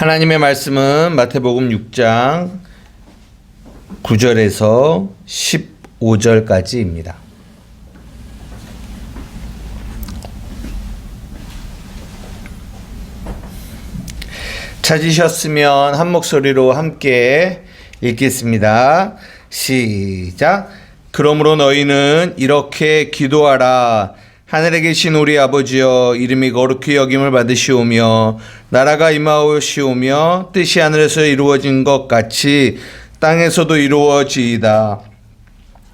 하나님의 말씀은 마태복음 6장 9절에서 15절까지입니다. 찾으셨으면 한 목소리로 함께 읽겠습니다. 시작. 그러므로 너희는 이렇게 기도하라. 하늘에 계신 우리 아버지여, 이름이 거룩히 여김을 받으시오며 나라가 임하오시오며 뜻이 하늘에서 이루어진 것 같이 땅에서도 이루어지이다.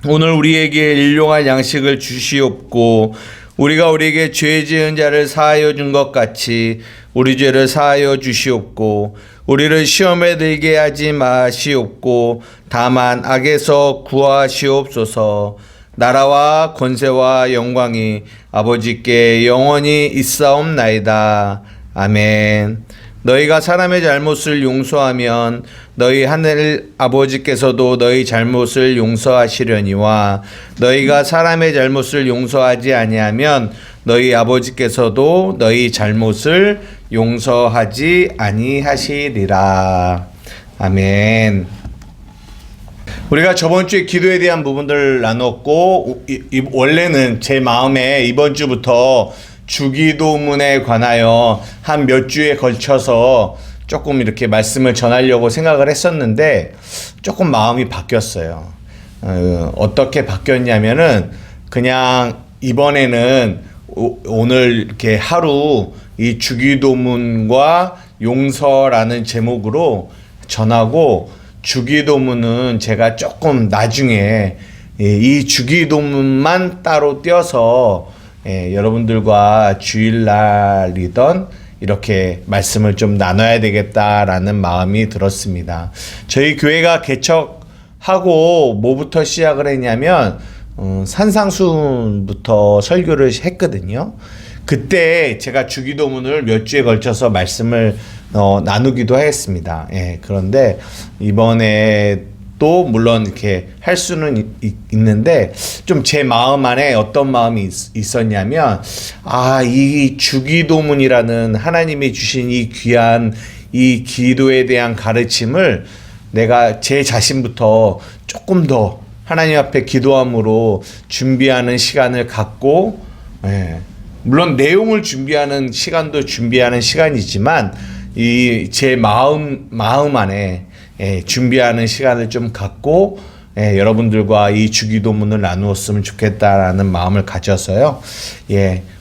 오늘 우리에게 일용할 양식을 주시옵고 우리가 우리에게 죄 지은 자를 사하여 준 것 같이 우리 죄를 사하여 주시옵고 우리를 시험에 들게 하지 마시옵고 다만 악에서 구하시옵소서. 나라와 권세와 영광이 아버지께 영원히 있사옵나이다. 아멘. 너희가 사람의 잘못을 용서하면 너희 하늘 아버지께서도 너희 잘못을 용서하시려니와 너희가 사람의 잘못을 용서하지 아니하면 너희 아버지께서도 너희 잘못을 용서하지 아니하시리라. 아멘. 우리가 저번 주에 기도에 대한 부분들을 나눴고 원래는 제 마음에 이번 주부터 주기도문에 관하여 한 몇 주에 걸쳐서 조금 이렇게 말씀을 전하려고 생각을 했었는데 조금 마음이 바뀌었어요. 어떻게 바뀌었냐면은 그냥 이번에는 오늘 이렇게 하루 이 주기도문과 용서라는 제목으로 전하고 주기도문은 제가 조금 나중에 이 주기도문만 따로 떼어서 여러분들과 주일날이던 이렇게 말씀을 좀 나눠야 되겠다라는 마음이 들었습니다. 저희 교회가 개척하고 뭐부터 시작을 했냐면 산상수훈부터 설교를 했거든요. 그때 제가 주기도문을 몇 주에 걸쳐서 말씀을 나누기도 했습니다. 그런데 이번에 또 물론 이렇게 할 수는 있는데 좀 제 마음 안에 어떤 마음이 있었냐면 이 주기도문이라는 하나님이 주신 이 귀한 이 기도에 대한 가르침을 내가 제 자신부터 조금 더 하나님 앞에 기도함으로 준비하는 시간을 갖고 물론 내용을 준비하는 시간도 준비하는 시간이지만 이 제 마음 안에 준비하는 시간을 좀 갖고 여러분들과 이 주기도문을 나누었으면 좋겠다라는 마음을 가져서요.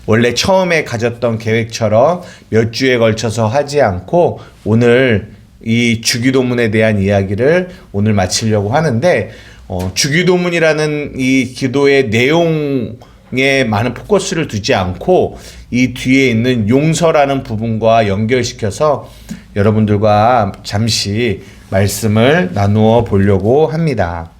원래 처음에 가졌던 계획처럼 몇 주에 걸쳐서 하지 않고 오늘 이 주기도문에 대한 이야기를 오늘 마치려고 하는데 주기도문이라는 이 기도의 내용에 많은 포커스를 두지 않고 이 뒤에 있는 용서라는 부분과 연결시켜서 여러분들과 잠시 말씀을 나누어 보려고 합니다.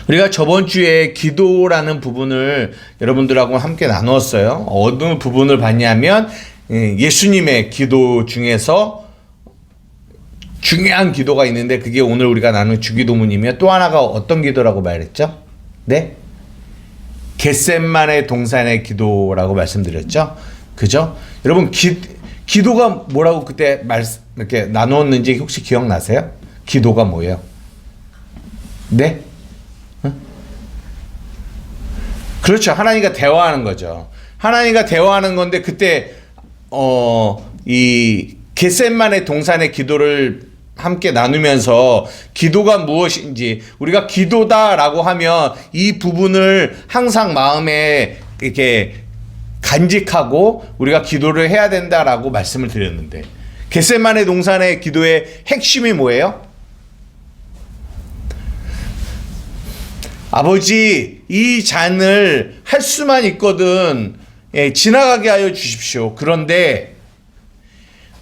우리가 저번 주에 기도라는 부분을 여러분들하고 함께 나누었어요. 어느 부분을 봤냐면 예수님의 기도 중에서 중요한 기도가 있는데 그게 오늘 우리가 나눈 주기도문이며 또 하나가 어떤 기도라고 말했죠? 네? 겟셋만의 동산의 기도라고 말씀드렸죠? 그죠? 여러분 기도가 뭐라고 그때 이렇게 나누었는지 혹시 기억나세요? 기도가 뭐예요? 네? 그렇죠. 하나님과 대화하는 거죠. 하나님과 대화하는 건데 그때 이 겟셋만의 동산의 기도를 함께 나누면서 기도가 무엇인지 우리가 기도다라고 하면 이 부분을 항상 마음에 이렇게 간직하고 우리가 기도를 해야 된다라고 말씀을 드렸는데 겟셋만의 동산의 기도의 핵심이 뭐예요? 아버지, 이 잔을 할 수만 있거든 지나가게 하여 주십시오. 그런데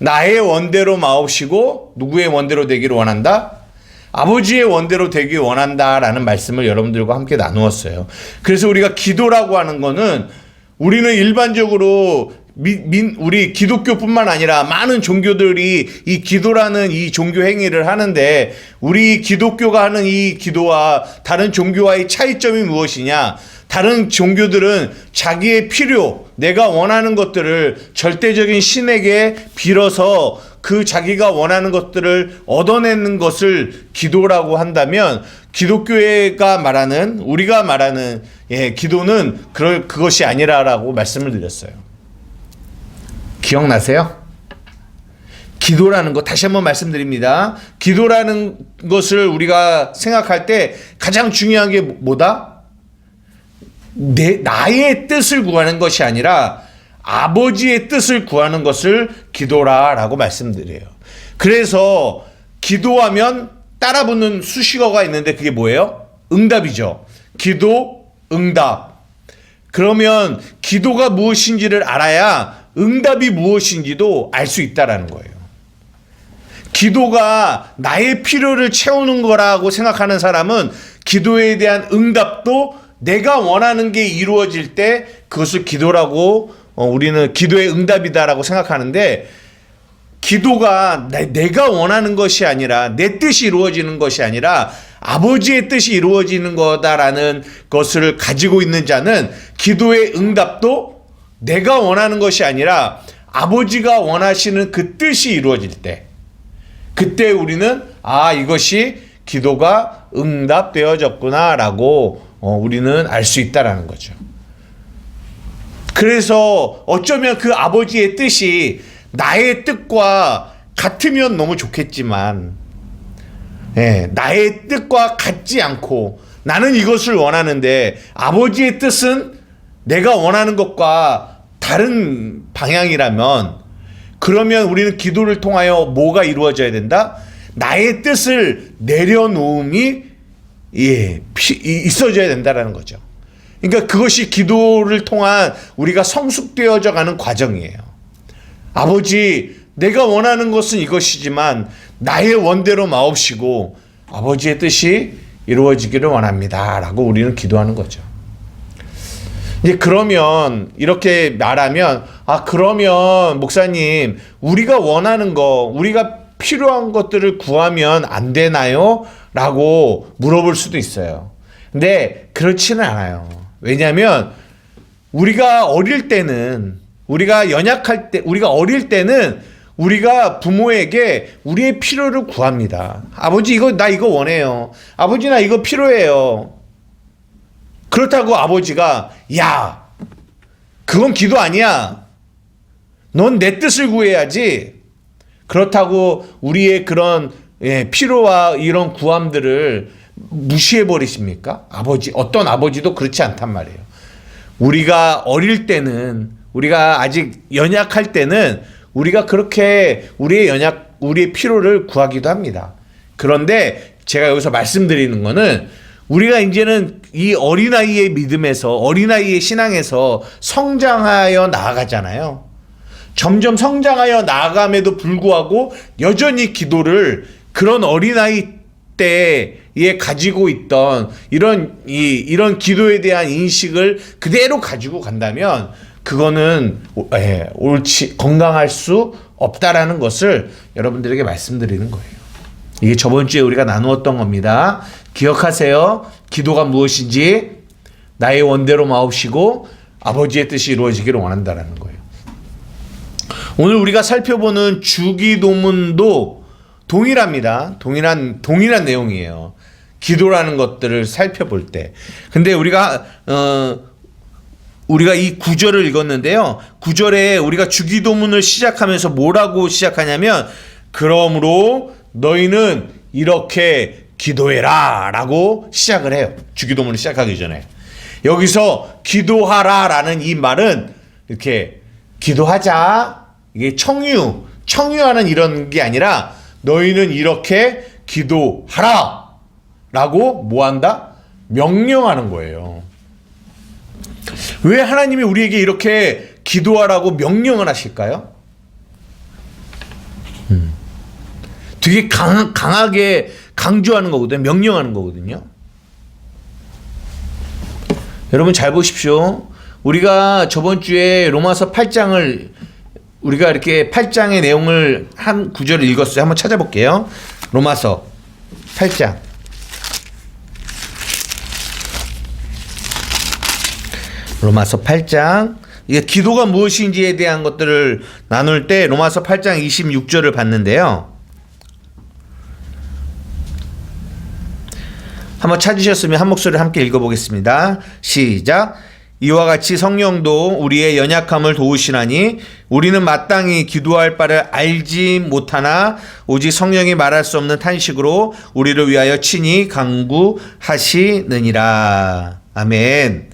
나의 원대로 마옵시고 누구의 원대로 되기를 원한다? 아버지의 원대로 되길 원한다라는 말씀을 여러분들과 함께 나누었어요. 그래서 우리가 기도라고 하는 거는 우리는 일반적으로 우리 기독교뿐만 아니라 많은 종교들이 이 기도라는 이 종교 행위를 하는데 우리 기독교가 하는 이 기도와 다른 종교와의 차이점이 무엇이냐? 다른 종교들은 자기의 필요, 내가 원하는 것들을 절대적인 신에게 빌어서 그 자기가 원하는 것들을 얻어내는 것을 기도라고 한다면 기독교회가 말하는 우리가 말하는 기도는 그것이 아니라라고 말씀을 드렸어요. 기억나세요? 기도라는 것 다시 한번 말씀드립니다. 기도라는 것을 우리가 생각할 때 가장 중요한 게 뭐다? 나의 뜻을 구하는 것이 아니라 아버지의 뜻을 구하는 것을 기도라라고 말씀드려요. 그래서 기도하면 따라붙는 수식어가 있는데 그게 뭐예요? 응답이죠. 기도, 응답. 그러면 기도가 무엇인지를 알아야 응답이 무엇인지도 알 수 있다라는 거예요. 기도가 나의 필요를 채우는 거라고 생각하는 사람은 기도에 대한 응답도 내가 원하는 게 이루어질 때 그것을 기도라고 우리는 기도의 응답이다라고 생각하는데 기도가 내가 원하는 것이 아니라 내 뜻이 이루어지는 것이 아니라 아버지의 뜻이 이루어지는 거다라는 것을 가지고 있는 자는 기도의 응답도 내가 원하는 것이 아니라 아버지가 원하시는 그 뜻이 이루어질 때 그때 우리는 이것이 기도가 응답되어졌구나라고 우리는 알 수 있다라는 거죠. 그래서 어쩌면 그 아버지의 뜻이 나의 뜻과 같으면 너무 좋겠지만 나의 뜻과 같지 않고 나는 이것을 원하는데 아버지의 뜻은 내가 원하는 것과 다른 방향이라면 그러면 우리는 기도를 통하여 뭐가 이루어져야 된다? 나의 뜻을 내려놓음이 있어져야 된다라는 거죠. 그러니까 그것이 기도를 통한 우리가 성숙되어져 가는 과정이에요. 아버지, 내가 원하는 것은 이것이지만 나의 원대로 마옵시고 아버지의 뜻이 이루어지기를 원합니다. 라고 우리는 기도하는 거죠. 이제 그러면 이렇게 말하면 그러면 목사님 우리가 원하는 거 우리가 필요한 것들을 구하면 안 되나요? 라고 물어볼 수도 있어요. 근데 그렇지는 않아요. 왜냐하면 우리가 어릴 때는 우리가 연약할 때 우리가 어릴 때는 우리가 부모에게 우리의 필요를 구합니다. 아버지 나 이거 원해요. 아버지 나 이거 필요해요. 그렇다고 아버지가 야 그건 기도 아니야. 넌 내 뜻을 구해야지. 그렇다고 우리의 그런 필요와 이런 구함들을 무시해 버리십니까? 어떤 아버지도 그렇지 않단 말이에요. 우리가 어릴 때는 우리가 아직 연약할 때는 우리가 그렇게 우리의 필요를 구하기도 합니다. 그런데 제가 여기서 말씀드리는 거는 우리가 이제는 이 어린아이의 믿음에서 어린아이의 신앙에서 성장하여 나아가잖아요. 점점 성장하여 나아감에도 불구하고 여전히 기도를 그런 어린아이 때에 가지고 있던 이런 기도에 대한 인식을 그대로 가지고 간다면 그거는 건강할 수 없다라는 것을 여러분들에게 말씀드리는 거예요. 이게 저번 주에 우리가 나누었던 겁니다. 기억하세요. 기도가 무엇인지 나의 원대로 마옵시고 아버지의 뜻이 이루어지기를 원한다라는 거예요. 오늘 우리가 살펴보는 주기도문도 동일합니다. 동일한 내용이에요. 기도라는 것들을 살펴볼 때. 근데 우리가 이 구절을 읽었는데요. 구절에 우리가 주기도문을 시작하면서 뭐라고 시작하냐면 그러므로 너희는 이렇게 기도해라 라고 시작을 해요. 주기도문을 시작하기 전에. 여기서 기도하라 라는 이 말은 이렇게 기도하자. 이게 청유하는 이런 게 아니라 너희는 이렇게 기도하라 라고 뭐한다? 명령하는 거예요. 왜 하나님이 우리에게 이렇게 기도하라고 명령을 하실까요? 되게 강하게 강조하는 거거든요. 명령하는 거거든요. 여러분 잘 보십시오. 우리가 저번 주에 로마서 8장을 우리가 이렇게 8장의 내용을 한 구절을 읽었어요. 한번 찾아볼게요. 로마서 8장. 로마서 8장 이게 기도가 무엇인지에 대한 것들을 나눌 때 로마서 8장 26절을 봤는데요. 한번 찾으셨으면 한 목소리를 함께 읽어보겠습니다. 시작. 이와 같이 성령도 우리의 연약함을 도우시나니 우리는 마땅히 기도할 바를 알지 못하나 오직 성령이 말할 수 없는 탄식으로 우리를 위하여 친히 간구하시느니라. 아멘.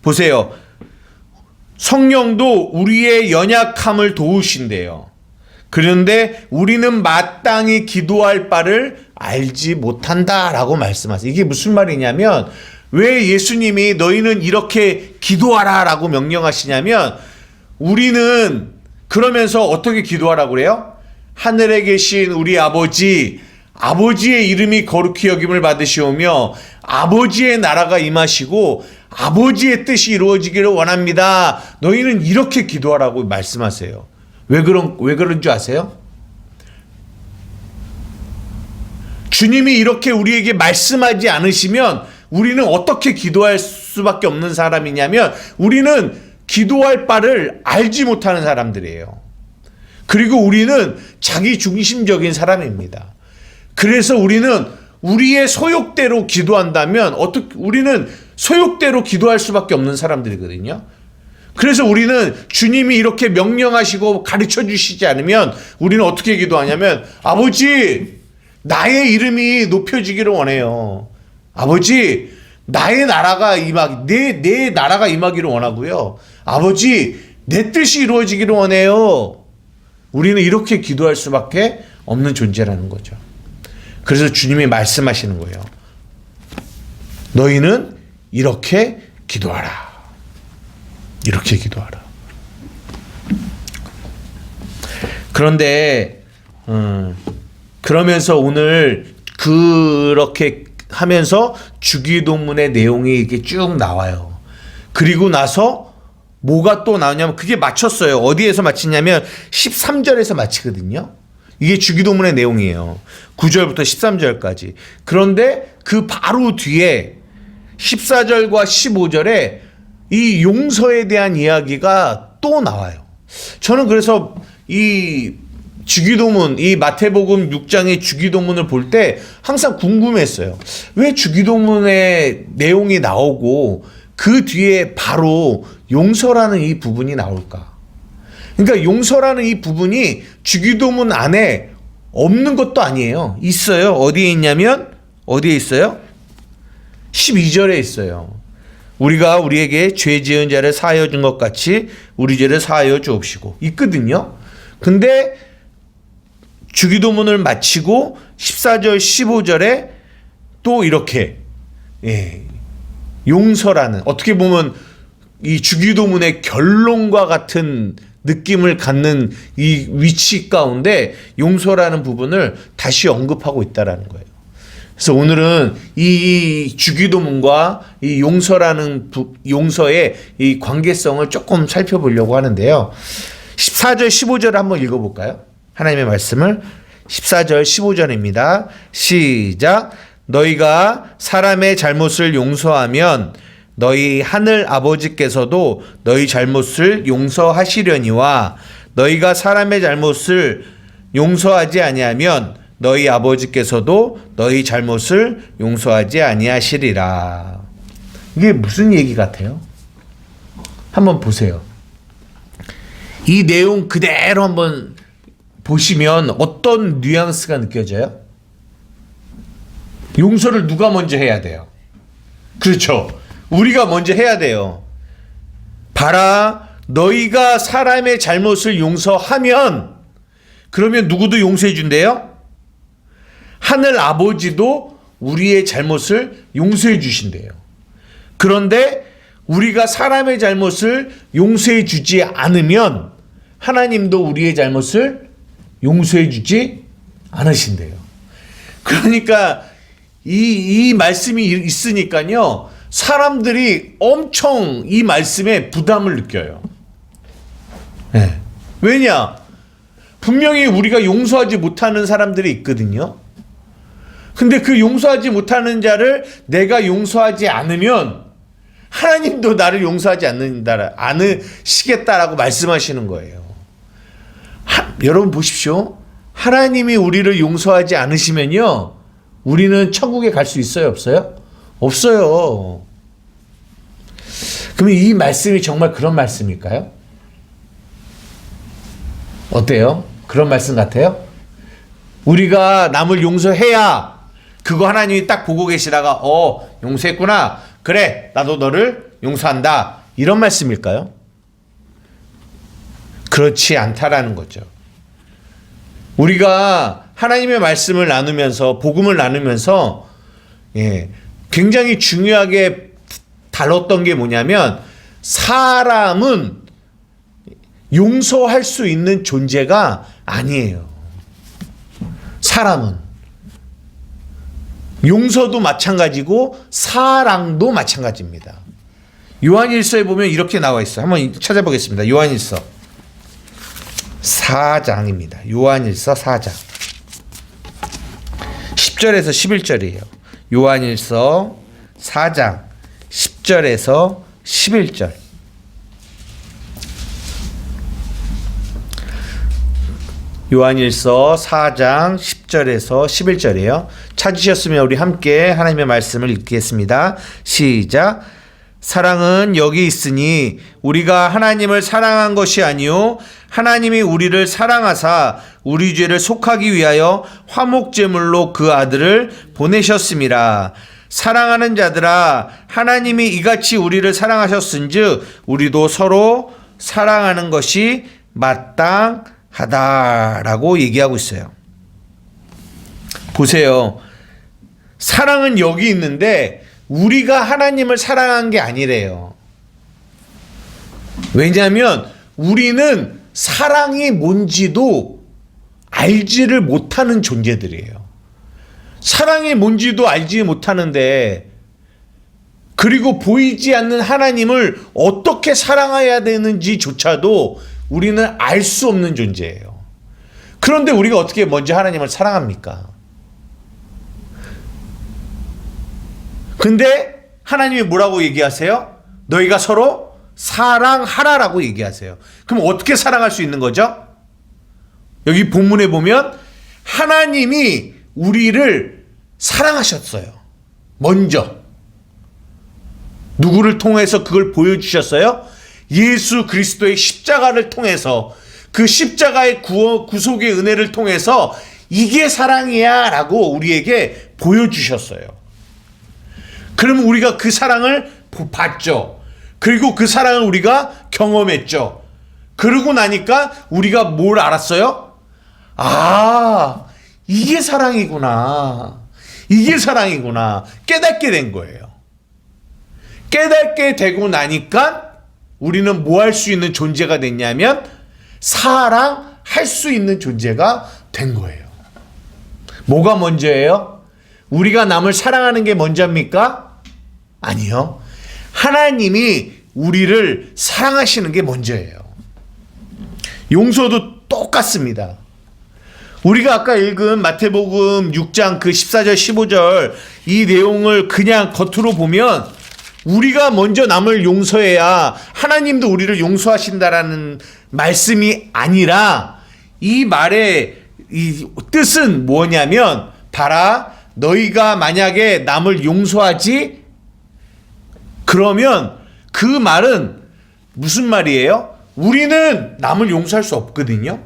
보세요. 성령도 우리의 연약함을 도우신대요. 그런데 우리는 마땅히 기도할 바를 알지 못한다라고 말씀하세요. 이게 무슨 말이냐면 왜 예수님이 너희는 이렇게 기도하라 라고 명령하시냐면 우리는 그러면서 어떻게 기도하라고 그래요? 하늘에 계신 우리 아버지, 아버지의 이름이 거룩히 여김을 받으시오며 아버지의 나라가 임하시고 아버지의 뜻이 이루어지기를 원합니다. 너희는 이렇게 기도하라고 말씀하세요. 왜 그런 줄 아세요? 주님이 이렇게 우리에게 말씀하지 않으시면 우리는 어떻게 기도할 수밖에 없는 사람이냐면 우리는 기도할 바를 알지 못하는 사람들이에요. 그리고 우리는 자기 중심적인 사람입니다. 그래서 우리는 우리의 소욕대로 기도한다면 우리는 소욕대로 기도할 수밖에 없는 사람들이거든요. 그래서 우리는 주님이 이렇게 명령하시고 가르쳐 주시지 않으면 우리는 어떻게 기도하냐면 아버지 나의 이름이 높여지기를 원해요. 아버지 나의 나라가 내 나라가 임하기를 원하고요. 아버지 내 뜻이 이루어지기를 원해요. 우리는 이렇게 기도할 수밖에 없는 존재라는 거죠. 그래서 주님이 말씀하시는 거예요. 너희는 이렇게 기도하라. 이렇게 기도하라. 그런데 그러면서 오늘 그렇게 하면서 주기도문의 내용이 이렇게 쭉 나와요. 그리고 나서 뭐가 또 나오냐면 그게 마쳤어요. 어디에서 마치냐면 13절에서 마치거든요. 이게 주기도문의 내용이에요. 9절부터 13절까지. 그런데 그 바로 뒤에 14절과 15절에 이 용서에 대한 이야기가 또 나와요. 저는 그래서 이 주기도문, 이 마태복음 6장의 주기도문을 볼 때 항상 궁금했어요. 왜 주기도문의 내용이 나오고 그 뒤에 바로 용서라는 이 부분이 나올까? 그러니까 용서라는 이 부분이 주기도문 안에 없는 것도 아니에요. 있어요. 어디에 있냐면 어디에 있어요? 12절에 있어요. 우리가 우리에게 죄 지은 자를 사하여 준 것 같이 우리 죄를 사하여 주옵시고 있거든요. 근데 주기도문을 마치고 14절 15절에 또 이렇게 용서라는 어떻게 보면 이 주기도문의 결론과 같은 느낌을 갖는 이 위치 가운데 용서라는 부분을 다시 언급하고 있다라는 거예요. 그래서 오늘은 이 주기도문과 이 용서의 이 관계성을 조금 살펴보려고 하는데요. 14절 15절을 한번 읽어볼까요? 하나님의 말씀을 14절 15절입니다. 시작. 너희가 사람의 잘못을 용서하면 너희 하늘 아버지께서도 너희 잘못을 용서하시려니와 너희가 사람의 잘못을 용서하지 아니하면 너희 아버지께서도 너희 잘못을 용서하지 아니하시리라. 이게 무슨 얘기 같아요? 한번 보세요. 이 내용 그대로 한번 보시면 어떤 뉘앙스가 느껴져요? 용서를 누가 먼저 해야 돼요? 그렇죠. 우리가 먼저 해야 돼요. 봐라, 너희가 사람의 잘못을 용서하면 그러면 누구도 용서해 준대요? 하늘 아버지도 우리의 잘못을 용서해 주신대요. 그런데 우리가 사람의 잘못을 용서해 주지 않으면 하나님도 우리의 잘못을 용서해 주지 않으신대요. 그러니까 이 말씀이 있으니까요, 사람들이 엄청 이 말씀에 부담을 느껴요. 네. 왜냐? 분명히 우리가 용서하지 못하는 사람들이 있거든요. 근데 그 용서하지 못하는 자를 내가 용서하지 않으면 하나님도 나를 용서하지 않으시겠다라고 말씀하시는 거예요. 여러분 보십시오. 하나님이 우리를 용서하지 않으시면요, 우리는 천국에 갈 수 있어요, 없어요? 없어요. 그러면 이 말씀이 정말 그런 말씀일까요? 어때요? 그런 말씀 같아요? 우리가 남을 용서해야 그거 하나님이 딱 보고 계시다가 용서했구나, 그래 나도 너를 용서한다, 이런 말씀일까요? 그렇지 않다라는 거죠. 우리가 하나님의 말씀을 나누면서, 복음을 나누면서 굉장히 중요하게 다뤘던 게 뭐냐면, 사람은 용서할 수 있는 존재가 아니에요. 사람은 용서도 마찬가지고 사랑도 마찬가지입니다. 요한일서에 보면 이렇게 나와 있어요. 한번 찾아보겠습니다. 요한일서 4장입니다. 요한일서 4장 10절에서 11절이에요. 요한일서 4장 10절에서 11절. 요한일서 4장 10절에서 11절이에요. 찾으셨으면 우리 함께 하나님의 말씀을 읽겠습니다. 시작. 사랑은 여기 있으니 우리가 하나님을 사랑한 것이 아니요 하나님이 우리를 사랑하사 우리 죄를 속하기 위하여 화목제물로 그 아들을 보내셨음이라. 사랑하는 자들아, 하나님이 이같이 우리를 사랑하셨은즉 우리도 서로 사랑하는 것이 마땅하다라고 얘기하고 있어요. 보세요. 사랑은 여기 있는데 우리가 하나님을 사랑한 게 아니래요. 왜냐하면 우리는 사랑이 뭔지도 알지를 못하는 존재들이에요. 사랑이 뭔지도 알지 못하는데, 그리고 보이지 않는 하나님을 어떻게 사랑해야 되는지조차도 우리는 알 수 없는 존재예요. 그런데 우리가 어떻게 먼저 하나님을 사랑합니까? 근데 하나님이 뭐라고 얘기하세요? 너희가 서로 사랑하라라고 얘기하세요. 그럼 어떻게 사랑할 수 있는 거죠? 여기 본문에 보면 하나님이 우리를 사랑하셨어요. 먼저. 누구를 통해서 그걸 보여주셨어요? 예수 그리스도의 십자가를 통해서, 그 십자가의 구속의 은혜를 통해서 이게 사랑이야 라고 우리에게 보여주셨어요. 그러면 우리가 그 사랑을 봤죠. 그리고 그 사랑을 우리가 경험했죠. 그러고 나니까 우리가 뭘 알았어요? 아, 이게 사랑이구나. 이게 사랑이구나. 깨닫게 된 거예요. 깨닫게 되고 나니까 우리는 뭐 할 수 있는 존재가 됐냐면 사랑할 수 있는 존재가 된 거예요. 뭐가 먼저예요? 우리가 남을 사랑하는 게 먼저입니까? 아니요. 하나님이 우리를 사랑하시는 게 먼저예요. 용서도 똑같습니다. 우리가 아까 읽은 마태복음 6장 그 14절 15절 이 내용을 그냥 겉으로 보면 우리가 먼저 남을 용서해야 하나님도 우리를 용서하신다라는 말씀이 아니라, 이 말의 이 뜻은 뭐냐면, 봐라, 너희가 만약에 남을 용서하지, 그러면 그 말은 무슨 말이에요? 우리는 남을 용서할 수 없거든요.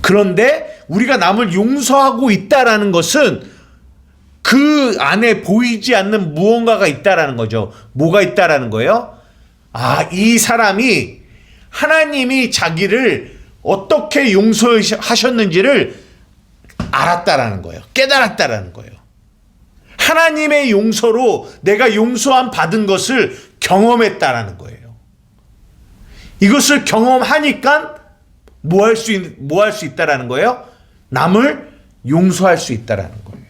그런데 우리가 남을 용서하고 있다라는 것은 그 안에 보이지 않는 무언가가 있다라는 거죠. 뭐가 있다라는 거예요? 아, 이 사람이 하나님이 자기를 어떻게 용서하셨는지를 알았다라는 거예요. 깨달았다라는 거예요. 하나님의 용서로 내가 용서함 받은 것을 경험했다라는 거예요. 이것을 경험하니까 뭐 할 수 있다라는 거예요? 남을 용서할 수 있다라는 거예요.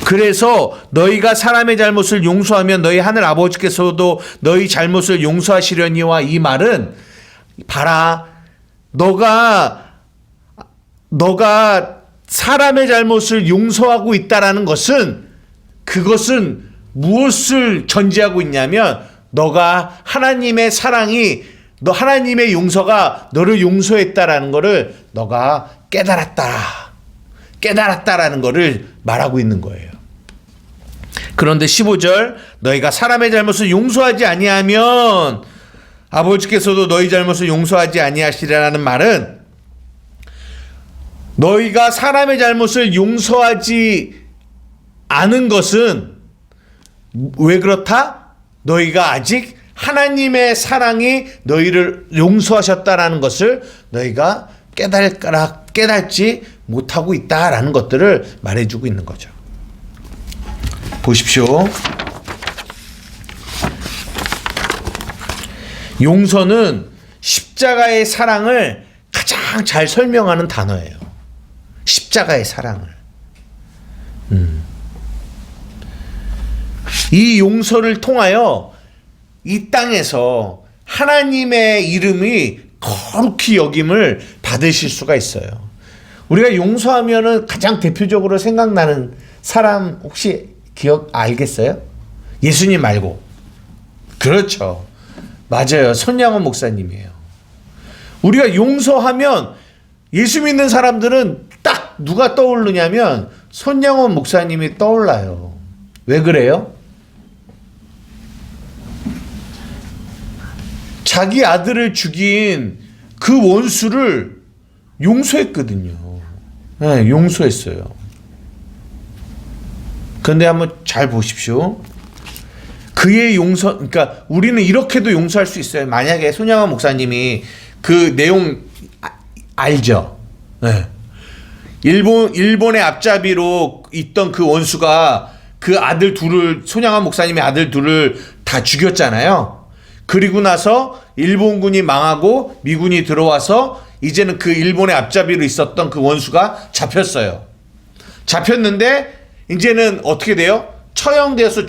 그래서 너희가 사람의 잘못을 용서하면 너희 하늘 아버지께서도 너희 잘못을 용서하시려니와, 이 말은 봐라, 너가 사람의 잘못을 용서하고 있다라는 것은 그것은 무엇을 전제하고 있냐면 너가 하나님의 사랑이 너 하나님의 용서가 너를 용서했다라는 것을 너가 깨달았다라는 것을 말하고 있는 거예요. 그런데 15절 너희가 사람의 잘못을 용서하지 아니하면 아버지께서도 너희 잘못을 용서하지 아니하시리라는 말은 너희가 사람의 잘못을 용서하지 않은 것은 왜 그렇다? 너희가 아직 하나님의 사랑이 너희를 용서하셨다라는 것을 너희가 깨닫지 못하고 있다라는 것들을 말해주고 있는 거죠. 보십시오. 용서는 십자가의 사랑을 가장 잘 설명하는 단어예요. 십자가의 사랑을. 이 용서를 통하여 이 땅에서 하나님의 이름이 거룩히 여김을 받으실 수가 있어요. 우리가 용서하면은 가장 대표적으로 생각나는 사람 혹시 알겠어요? 예수님 말고. 그렇죠. 맞아요. 손양원 목사님이에요. 우리가 용서하면 예수 믿는 사람들은 딱 누가 떠오르냐면 손양원 목사님이 떠올라요. 왜 그래요? 자기 아들을 죽인 그 원수를 용서했거든요. 네, 용서했어요. 그런데 한번 잘 보십시오. 그의 용서, 그러니까 우리는 이렇게도 용서할 수 있어요. 만약에 손양원 목사님이 그 내용 알죠? 네. 일본의 앞잡이로 있던 그 원수가 그 아들 둘을, 손양원 목사님의 아들 둘을 다 죽였잖아요. 그리고 나서 일본군이 망하고 미군이 들어와서 이제는 그 일본의 앞잡이로 있었던 그 원수가 잡혔어요. 잡혔는데 이제는 어떻게 돼요? 처형되어서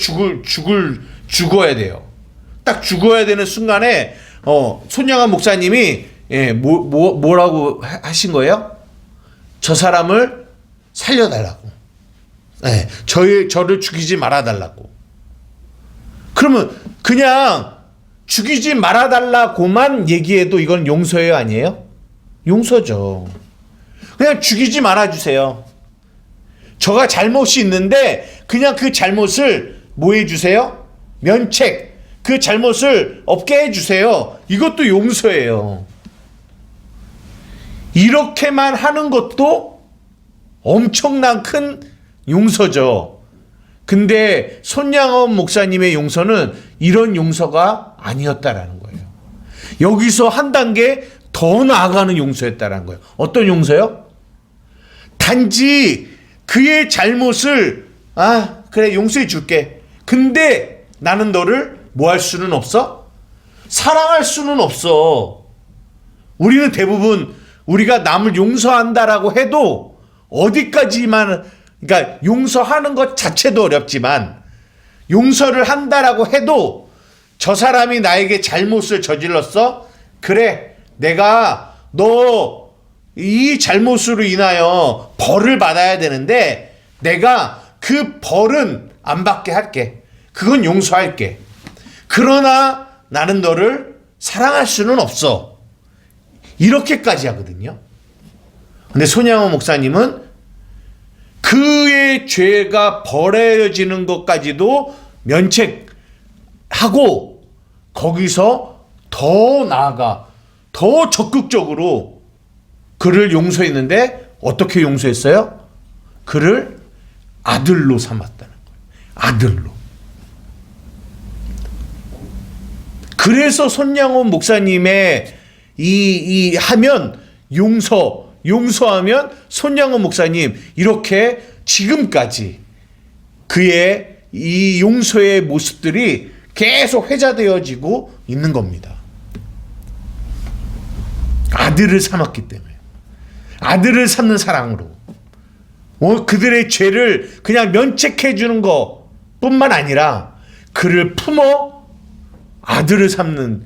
죽어야 돼요. 딱 죽어야 되는 순간에 손양원 목사님이 뭐라고 하신 거예요? 저 사람을 살려달라고. 저를 죽이지 말아달라고. 그러면 그냥 죽이지 말아달라고만 얘기해도 이건 용서예요, 아니에요? 용서죠. 그냥 죽이지 말아주세요. 저가 잘못이 있는데 그냥 그 잘못을 뭐 해주세요? 면책. 그 잘못을 없게 해주세요. 이것도 용서예요. 이렇게만 하는 것도 엄청난 큰 용서죠. 근데 손양원 목사님의 용서는 이런 용서가 아니었다라는 거예요. 여기서 한 단계 더 나아가는 용서였다라는 거예요. 어떤 용서요? 단지 그의 잘못을 그래 용서해 줄게. 근데 나는 너를 뭐 할 수는 없어? 사랑할 수는 없어. 우리는 대부분 우리가 남을 용서한다라고 해도 어디까지만, 그러니까 용서하는 것 자체도 어렵지만 용서를 한다라고 해도 저 사람이 나에게 잘못을 저질렀어? 그래, 내가 너 이 잘못으로 인하여 벌을 받아야 되는데 내가 그 벌은 안 받게 할게. 그건 용서할게. 그러나 나는 너를 사랑할 수는 없어. 이렇게까지 하거든요. 근데 손양원 목사님은 그의 죄가 벌해지는 것까지도 면책하고 거기서 더 나아가 더 적극적으로 그를 용서했는데 어떻게 용서했어요? 그를 아들로 삼았다는 거예요. 아들로. 그래서 손양원 목사님의 이 하면 용서하면 손양원 목사님 이렇게 지금까지 그의 이 용서의 모습들이 계속 회자되어지고 있는 겁니다. 아들을 삼았기 때문에. 아들을 삼는 사랑으로. 그들의 죄를 그냥 면책해 주는 것 뿐만 아니라 그를 품어 아들을 삼는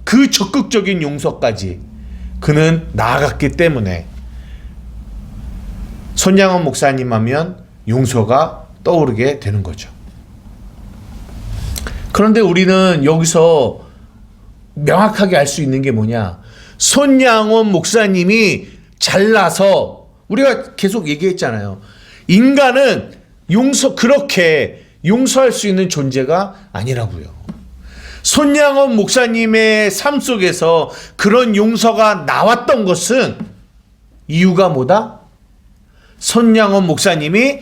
그 적극적인 용서까지 그는 나아갔기 때문에 손양원 목사님 하면 용서가 떠오르게 되는 거죠. 그런데 우리는 여기서 명확하게 알 수 있는 게 뭐냐? 손양원 목사님이 잘나서, 우리가 계속 얘기했잖아요. 인간은 그렇게 용서할 수 있는 존재가 아니라고요. 손양원 목사님의 삶 속에서 그런 용서가 나왔던 것은 이유가 뭐다? 손양원 목사님이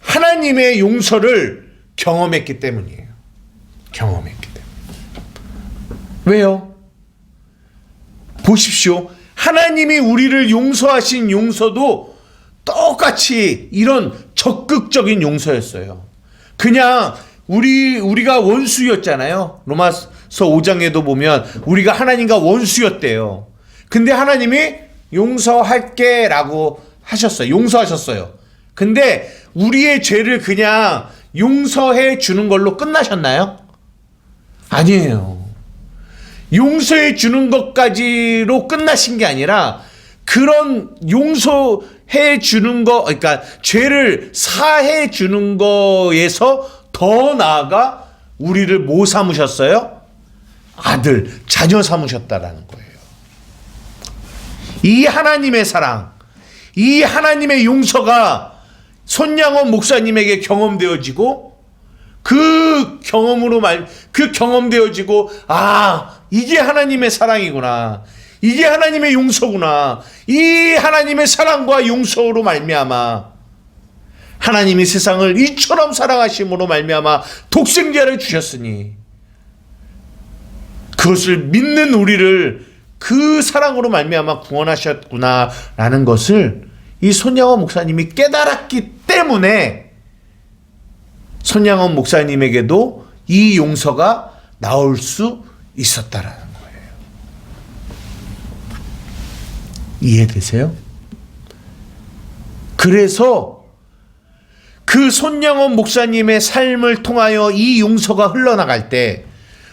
하나님의 용서를 경험했기 때문이에요. 경험했기 때문에. 왜요? 보십시오. 하나님이 우리를 용서하신 용서도 똑같이 이런 적극적인 용서였어요. 그냥 우리가 원수였잖아요. 로마서 5장에도 보면 우리가 하나님과 원수였대요. 근데 하나님이 용서할게 라고 하셨어요. 용서하셨어요. 근데 우리의 죄를 그냥 용서해 주는 걸로 끝나셨나요? 아니에요. 용서해 주는 것까지로 끝나신 게 아니라, 그런 용서해 주는 거, 그러니까 죄를 사해 주는 거에서 더 나아가 우리를 뭐 삼으셨어요? 아들, 자녀 삼으셨다라는 거예요. 이 하나님의 사랑, 이 하나님의 용서가 손양원 목사님에게 경험되어지고, 그 경험되어지고, 이게 하나님의 사랑이구나, 이게 하나님의 용서구나, 이 하나님의 사랑과 용서로 말미암아 하나님이 세상을 이처럼 사랑하심으로 말미암아 독생자를 주셨으니, 그것을 믿는 우리를 그 사랑으로 말미암아 구원하셨구나라는 것을 이 손양원 목사님이 깨달았기 때문에 손양원 목사님에게도 이 용서가 나올 수 있었다라는 거예요. 이해되세요? 그래서 그 손양원 목사님의 삶을 통하여 이 용서가 흘러나갈 때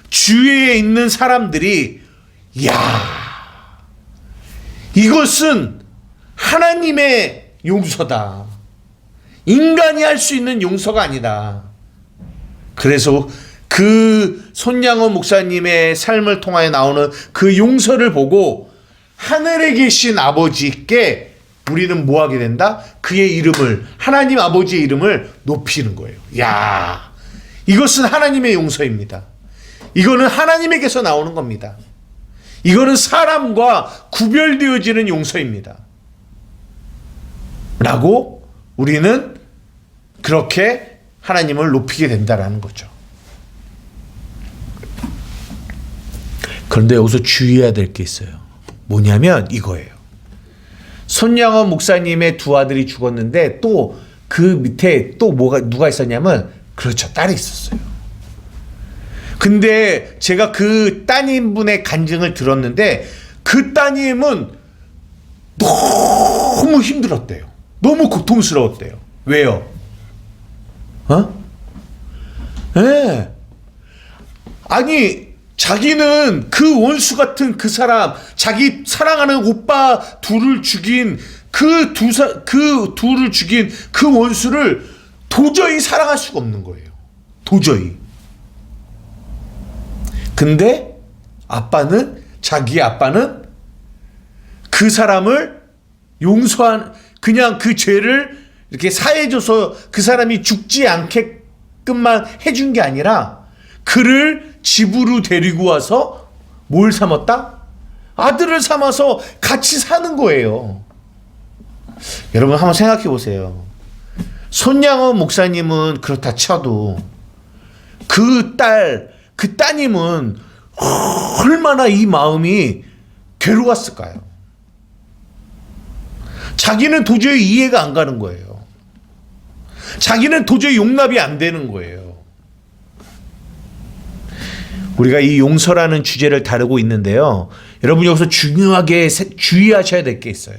주위에 있는 사람들이, 이것은 하나님의 용서다, 인간이 할 수 있는 용서가 아니다. 그래서 그 손양원 목사님의 삶을 통하여 나오는 그 용서를 보고 하늘에 계신 아버지께 우리는 뭐 하게 된다? 그의 이름을, 하나님 아버지의 이름을 높이는 거예요. 이것은 하나님의 용서입니다. 이거는 하나님에게서 나오는 겁니다. 이거는 사람과 구별되어지는 용서입니다. 라고 우리는 그렇게 하나님을 높이게 된다라는 거죠. 그런데 여기서 주의해야 될 게 있어요. 뭐냐면 이거예요. 손양원 목사님의 두 아들이 죽었는데 또 그 밑에 또 누가 있었냐면, 그렇죠, 딸이 있었어요. 근데 제가 그 따님분의 간증을 들었는데, 그 따님은 너무 힘들었대요. 너무 고통스러웠대요. 왜요? 아니, 자기는 그 원수 같은 그 사람, 자기 사랑하는 오빠 둘을 죽인 그 둘을 죽인 그 원수를 도저히 사랑할 수가 없는 거예요. 도저히. 근데 자기 아빠는 그 사람을 그냥 그 죄를 이렇게 사해줘서 그 사람이 죽지 않게끔만 해준 게 아니라, 그를 집으로 데리고 와서 뭘 삼았다? 아들을 삼아서 같이 사는 거예요. 여러분 한번 생각해 보세요. 손양원 목사님은 그렇다 쳐도 그 따님은 얼마나 이 마음이 괴로웠을까요? 자기는 도저히 이해가 안 가는 거예요. 자기는 도저히 용납이 안 되는 거예요. 우리가 이 용서라는 주제를 다루고 있는데요. 여러분 여기서 중요하게 주의하셔야 될 게 있어요.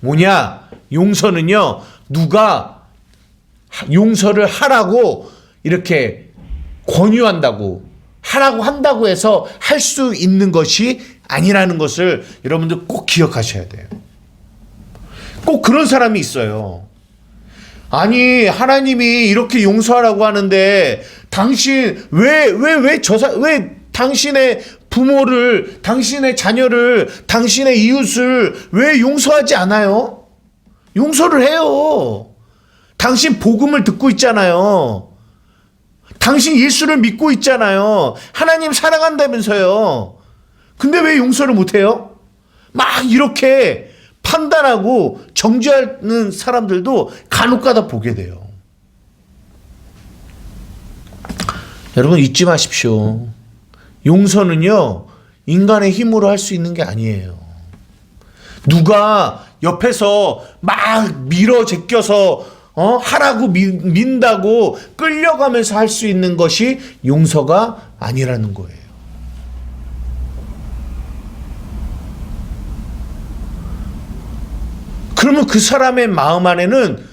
뭐냐? 용서는요, 누가 용서를 하라고 이렇게 권유한다고, 하라고 한다고 해서 할 수 있는 것이 아니라는 것을 여러분들 꼭 기억하셔야 돼요. 꼭 그런 사람이 있어요. 아니, 하나님이 이렇게 용서하라고 하는데 당신 왜 당신의 부모를, 당신의 자녀를, 당신의 이웃을 왜 용서하지 않아요? 용서를 해요. 당신 복음을 듣고 있잖아요. 당신 예수를 믿고 있잖아요. 하나님 사랑한다면서요. 근데 왜 용서를 못해요? 막 이렇게 판단하고 정죄하는 사람들도 간혹가다 보게 돼요. 여러분 잊지 마십시오. 용서는요, 인간의 힘으로 할 수 있는 게 아니에요. 누가 옆에서 막 밀어 제껴서 하라고 민다고 끌려가면서 할 수 있는 것이 용서가 아니라는 거예요. 그러면 그 사람의 마음 안에는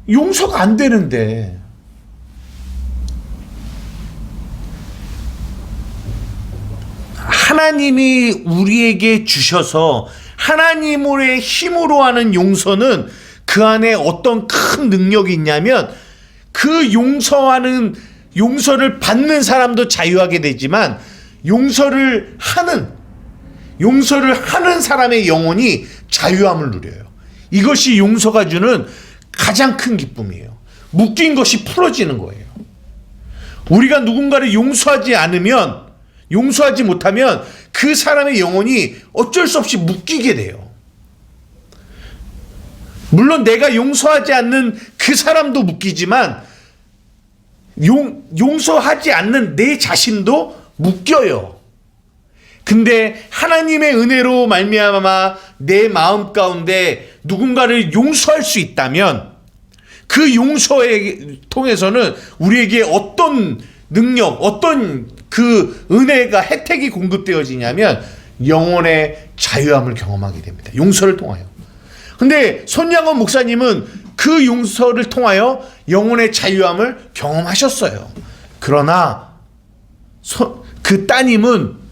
용서가 안 되는데, 하나님이 우리에게 주셔서 하나님의 힘으로 하는 용서는 그 안에 어떤 큰 능력이 있냐면, 그 용서를 받는 사람도 자유하게 되지만 용서를 하는 사람의 영혼이 자유함을 누려요. 이것이 용서가 주는 가장 큰 기쁨이에요. 묶인 것이 풀어지는 거예요. 우리가 누군가를 용서하지 못하면 그 사람의 영혼이 어쩔 수 없이 묶이게 돼요. 물론 내가 용서하지 않는 그 사람도 묶이지만 용서하지 않는 내 자신도 묶여요. 근데 하나님의 은혜로 말미암아 내 마음 가운데 누군가를 용서할 수 있다면, 그 용서에 통해서는 우리에게 어떤 능력, 어떤 그 은혜가, 혜택이 공급되어지냐면 영혼의 자유함을 경험하게 됩니다. 용서를 통하여. 근데 손양원 목사님은 그 용서를 통하여 영혼의 자유함을 경험하셨어요. 그러나 그 따님은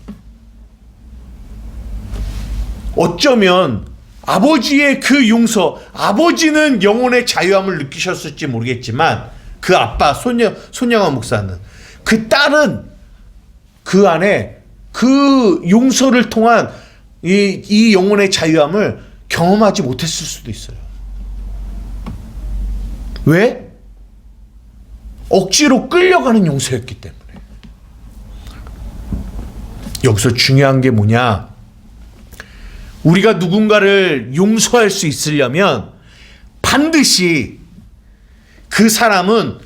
어쩌면 아버지의 그 용서, 아버지는 영혼의 자유함을 느끼셨을지 모르겠지만 그 아빠 손양원 목사는, 그 딸은 그 안에 그 용서를 통한 이 영혼의 자유함을 경험하지 못했을 수도 있어요. 왜? 억지로 끌려가는 용서였기 때문에. 여기서 중요한 게 뭐냐? 우리가 누군가를 용서할 수 있으려면 반드시 그 사람은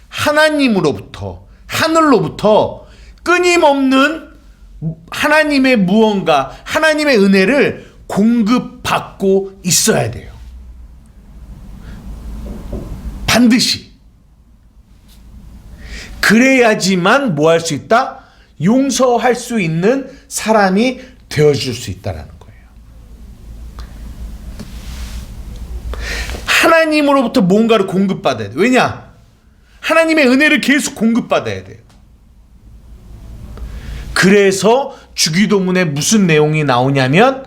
하나님으로부터, 하늘로부터 끊임없는 하나님의 무언가, 하나님의 은혜를 공급받고 있어야 돼요. 반드시. 그래야지만 뭐 할 수 있다? 용서할 수 있는 사람이 되어줄 수 있다라는 거예요. 하나님으로부터 뭔가를 공급받아야 돼요. 왜냐? 하나님의 은혜를 계속 공급받아야 돼요. 그래서 주기도문에 무슨 내용이 나오냐면,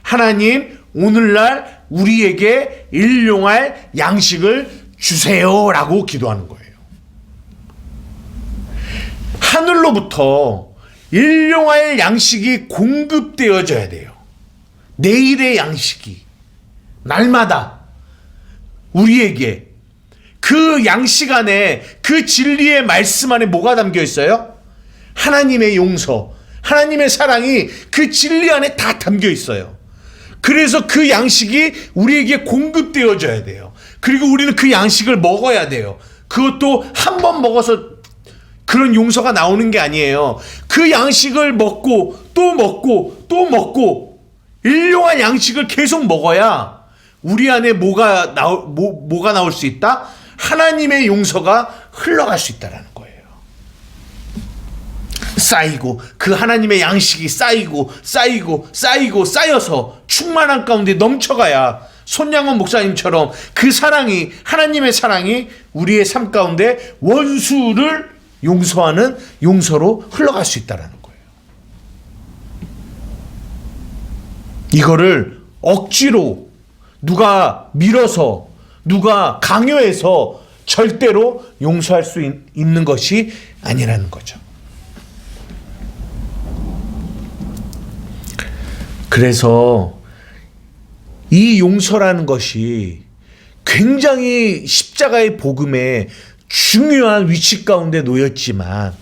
하나님 오늘날 우리에게 일용할 양식을 주세요라고 기도하는 거예요. 하늘로부터 일용할 양식이 공급되어져야 돼요. 내일의 양식이 날마다 우리에게, 그 양식 안에, 그 진리의 말씀 안에 뭐가 담겨 있어요? 하나님의 용서, 하나님의 사랑이 그 진리 안에 다 담겨 있어요. 그래서 그 양식이 우리에게 공급되어져야 돼요. 그리고 우리는 그 양식을 먹어야 돼요. 그것도 한 번 먹어서 그런 용서가 나오는 게 아니에요. 그 양식을 먹고 또 먹고 또 먹고 일용할 양식을 계속 먹어야 우리 안에 뭐가 나올 수 있다? 하나님의 용서가 흘러갈 수 있다라는 거예요. 쌓이고, 그 하나님의 양식이 쌓여서 충만한 가운데 넘쳐가야 손양원 목사님처럼 그 사랑이, 하나님의 사랑이 우리의 삶 가운데 원수를 용서하는 용서로 흘러갈 수 있다라는 거예요. 이거를 억지로 누가 밀어서, 누가 강요해서 절대로 용서할 수 있는 것이 아니라는 거죠. 그래서 이 용서라는 것이 굉장히 십자가의 복음에 중요한 위치 가운데 놓였지만,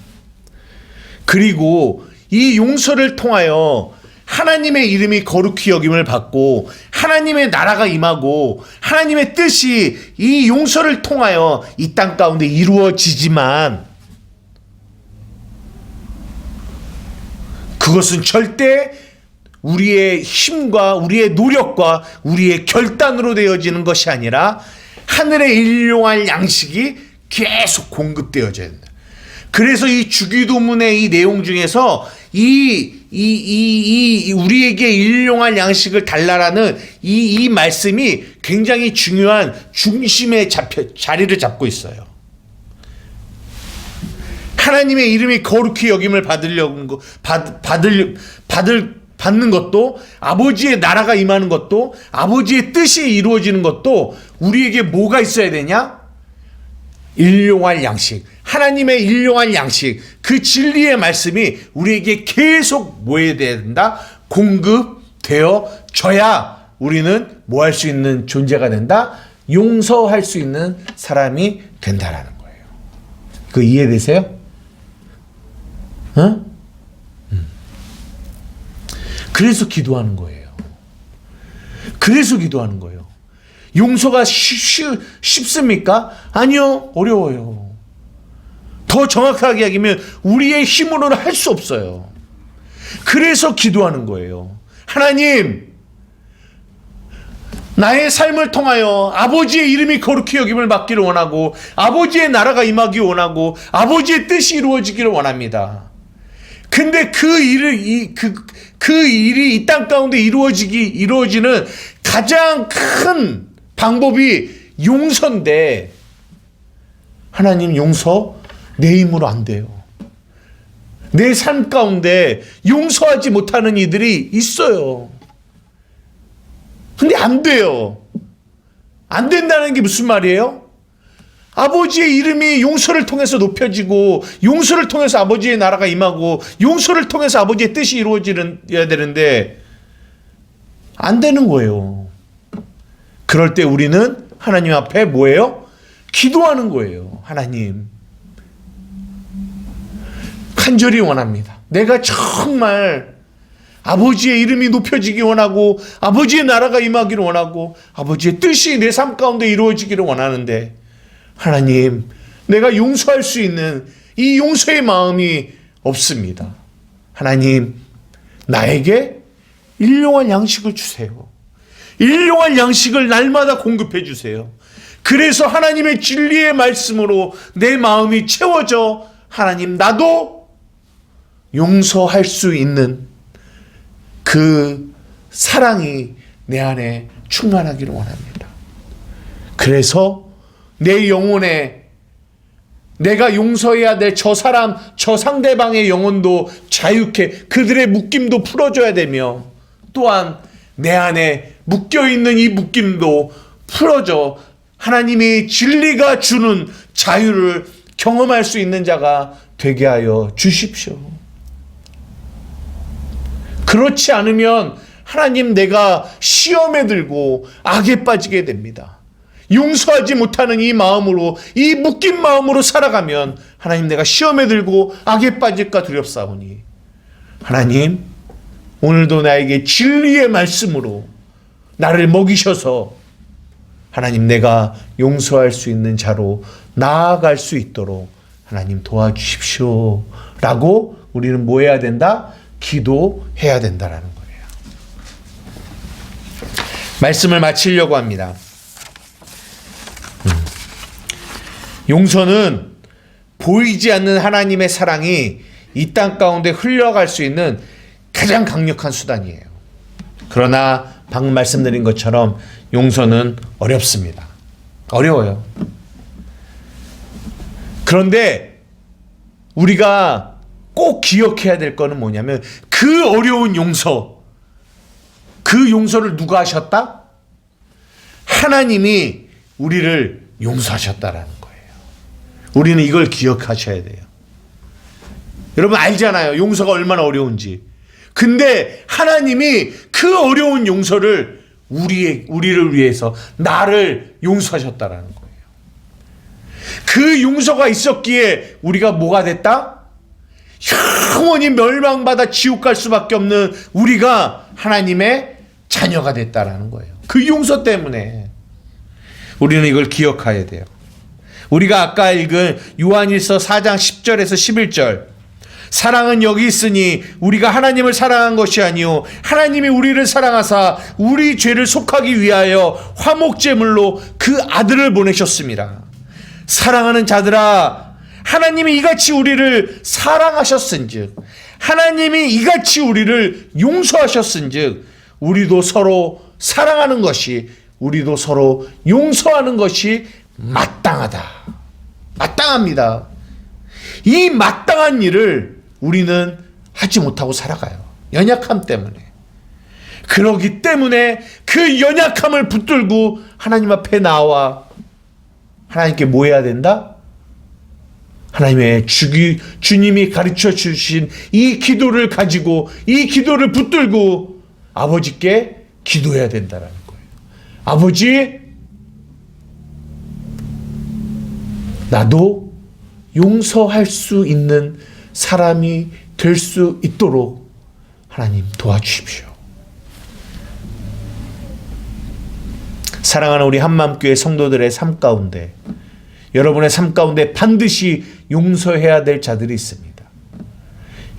그리고 이 용서를 통하여 하나님의 이름이 거룩히 여김을 받고 하나님의 나라가 임하고 하나님의 뜻이 이 용서를 통하여 이 땅 가운데 이루어지지만, 그것은 절대 우리의 힘과 우리의 노력과 우리의 결단으로 되어지는 것이 아니라 하늘의 일용할 양식이 계속 공급되어져야 된다. 그래서 이 주기도문의 이 내용 중에서 우리에게 일용할 양식을 달라라는 이 말씀이 굉장히 중요한 중심에 자리를 잡고 있어요. 하나님의 이름이 거룩히 여김을 받는 것도, 아버지의 나라가 임하는 것도, 아버지의 뜻이 이루어지는 것도 우리에게 뭐가 있어야 되냐? 일용할 양식, 하나님의 일용할 양식, 그 진리의 말씀이 우리에게 계속 뭐 해야 된다? 공급되어져야 우리는 뭐 할 수 있는 존재가 된다? 용서할 수 있는 사람이 된다라는 거예요. 그 이해되세요? 어? 그래서 기도하는 거예요. 그래서 기도하는 거예요. 용서가 쉽습니까? 아니요, 어려워요. 더 정확하게 이야기하면 우리의 힘으로는 할 수 없어요. 그래서 기도하는 거예요. 하나님, 나의 삶을 통하여 아버지의 이름이 거룩히 여김을 받기를 원하고 아버지의 나라가 임하기 원하고 아버지의 뜻이 이루어지기를 원합니다. 근데 그 일이 이 땅 가운데 이루어지는 가장 큰 방법이 용서인데, 하나님, 용서 내 힘으로 안 돼요. 내 삶 가운데 용서하지 못하는 이들이 있어요. 근데 안 돼요. 안 된다는 게 무슨 말이에요? 아버지의 이름이 용서를 통해서 높여지고 용서를 통해서 아버지의 나라가 임하고 용서를 통해서 아버지의 뜻이 이루어져야 되는데 안 되는 거예요. 그럴 때 우리는 하나님 앞에 뭐예요? 기도하는 거예요. 하나님, 간절히 원합니다. 내가 정말 아버지의 이름이 높여지기 원하고 아버지의 나라가 임하기를 원하고 아버지의 뜻이 내 삶 가운데 이루어지기를 원하는데, 하나님, 내가 용서할 수 있는 이 용서의 마음이 없습니다. 하나님, 나에게 일용할 양식을 주세요. 일용할 양식을 날마다 공급해 주세요. 그래서 하나님의 진리의 말씀으로 내 마음이 채워져, 하나님, 나도 용서할 수 있는 그 사랑이 내 안에 충만하기를 원합니다. 그래서 내 영혼에 내가 용서해야 될 저 사람, 저 상대방의 영혼도 자유케, 그들의 묶임도 풀어줘야 되며, 또한 내 안에 묶여있는 이 묶임도 풀어져 하나님의 진리가 주는 자유를 경험할 수 있는 자가 되게 하여 주십시오. 그렇지 않으면 하나님, 내가 시험에 들고 악에 빠지게 됩니다. 용서하지 못하는 이 마음으로, 이 묶인 마음으로 살아가면 하나님, 내가 시험에 들고 악에 빠질까 두렵사오니, 하나님, 오늘도 나에게 진리의 말씀으로 나를 먹이셔서 하나님, 내가 용서할 수 있는 자로 나아갈 수 있도록 하나님 도와주십시오 라고 우리는 뭐 해야 된다? 기도해야 된다라는 거예요. 말씀을 마치려고 합니다. 용서는 보이지 않는 하나님의 사랑이 이 땅 가운데 흘러갈 수 있는 가장 강력한 수단이에요. 그러나 방금 말씀드린 것처럼 용서는 어렵습니다. 어려워요. 그런데 우리가 꼭 기억해야 될 거는 뭐냐면, 그 어려운 용서, 그 용서를 누가 하셨다? 하나님이 우리를 용서하셨다라는 거예요. 우리는 이걸 기억하셔야 돼요. 여러분 알잖아요. 용서가 얼마나 어려운지. 근데 하나님이 그 어려운 용서를 우리를 위해서 나를 용서하셨다라는 거예요. 그 용서가 있었기에 우리가 뭐가 됐다? 영원히 멸망받아 지옥 갈 수밖에 없는 우리가 하나님의 자녀가 됐다라는 거예요. 그 용서 때문에 우리는 이걸 기억해야 돼요. 우리가 아까 읽은 요한일서 4장 10절에서 11절, 사랑은 여기 있으니 우리가 하나님을 사랑한 것이 아니요 하나님이 우리를 사랑하사 우리 죄를 속하기 위하여 화목제물로 그 아들을 보내셨습니다. 사랑하는 자들아, 하나님이 이같이 우리를 사랑하셨은즉, 하나님이 이같이 우리를 용서하셨은즉, 우리도 서로 사랑하는 것이, 우리도 서로 용서하는 것이 마땅하다. 마땅합니다. 이 마땅한 일을 우리는 하지 못하고 살아가요. 연약함 때문에. 그러기 때문에 그 연약함을 붙들고 하나님 앞에 나와 하나님께 뭐 해야 된다? 하나님의 주님이 가르쳐 주신 이 기도를 가지고, 이 기도를 붙들고 아버지께 기도해야 된다는 거예요. 아버지, 나도 용서할 수 있는 사람이 될 수 있도록 하나님 도와주십시오. 사랑하는 우리 한마음교회 성도들의 삶 가운데, 여러분의 삶 가운데 반드시 용서해야 될 자들이 있습니다.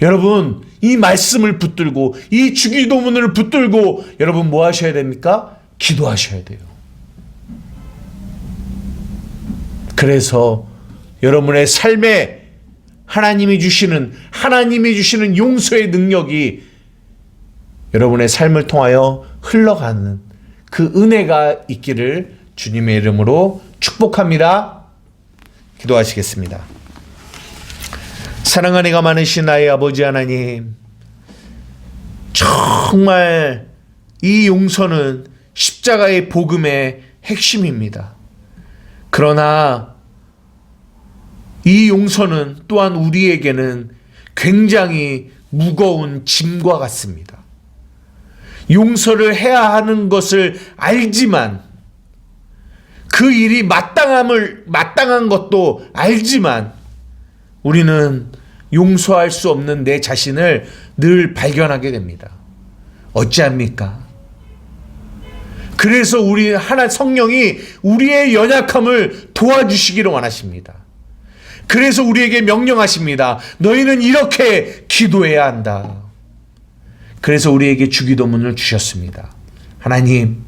여러분, 이 말씀을 붙들고, 이 주기도문을 붙들고 여러분 뭐 하셔야 됩니까? 기도하셔야 돼요. 그래서 여러분의 삶에 하나님이 주시는 용서의 능력이 여러분의 삶을 통하여 흘러가는 그 은혜가 있기를 주님의 이름으로 축복합니다. 기도하시겠습니다. 사랑하는 이가 많으신 나의 아버지 하나님, 정말 이 용서는 십자가의 복음의 핵심입니다. 그러나 이 용서는 또한 우리에게는 굉장히 무거운 짐과 같습니다. 용서를 해야 하는 것을 알지만, 그 일이 마땅한 것도 알지만, 우리는 용서할 수 없는 내 자신을 늘 발견하게 됩니다. 어찌합니까? 그래서 성령이 우리의 연약함을 도와주시기를 원하십니다. 그래서 우리에게 명령하십니다. 너희는 이렇게 기도해야 한다. 그래서 우리에게 주기도문을 주셨습니다. 하나님,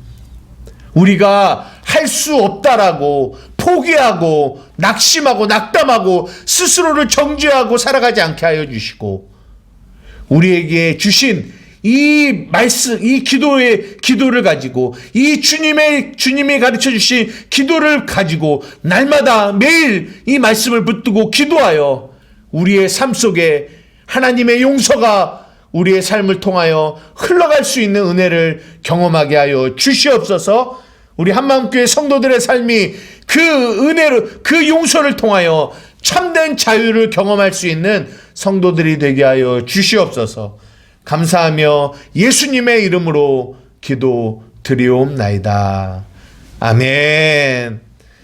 우리가 할 수 없다라고 포기하고 낙심하고 낙담하고 스스로를 정죄하고 살아가지 않게 하여 주시고, 우리에게 주신 이 말씀, 이 기도를 가지고, 이 주님이 가르쳐 주신 기도를 가지고 날마다 매일 이 말씀을 붙들고 기도하여 우리의 삶 속에 하나님의 용서가 우리의 삶을 통하여 흘러갈 수 있는 은혜를 경험하게 하여 주시옵소서. 우리 한마음교회 성도들의 삶이 그 은혜를, 그 용서를 통하여 참된 자유를 경험할 수 있는 성도들이 되게 하여 주시옵소서. 감사하며 예수님의 이름으로 기도 드리옵나이다. 아멘.